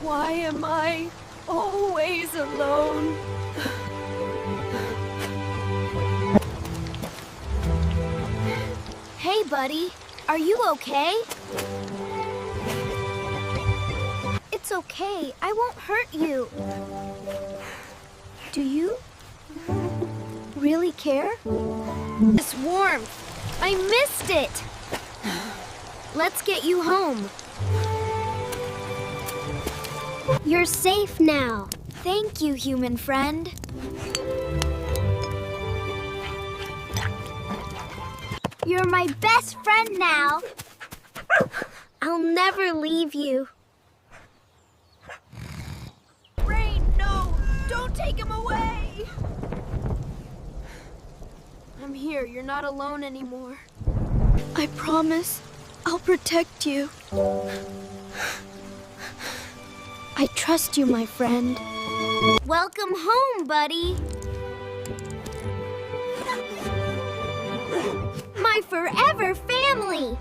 Why am I always alone? Hey, buddy. Are you okay? It's okay. I won't hurt you. Do you really care? This warmth. I missed it. Let's get you home. You're safe now. Thank you, human friend. You're my best friend now. I'll never leave you. Rain, no! Don't take him away! I'm here. You're not alone anymore. I promise I'll protect you. I trust you, my friend. Welcome home, buddy. My forever family.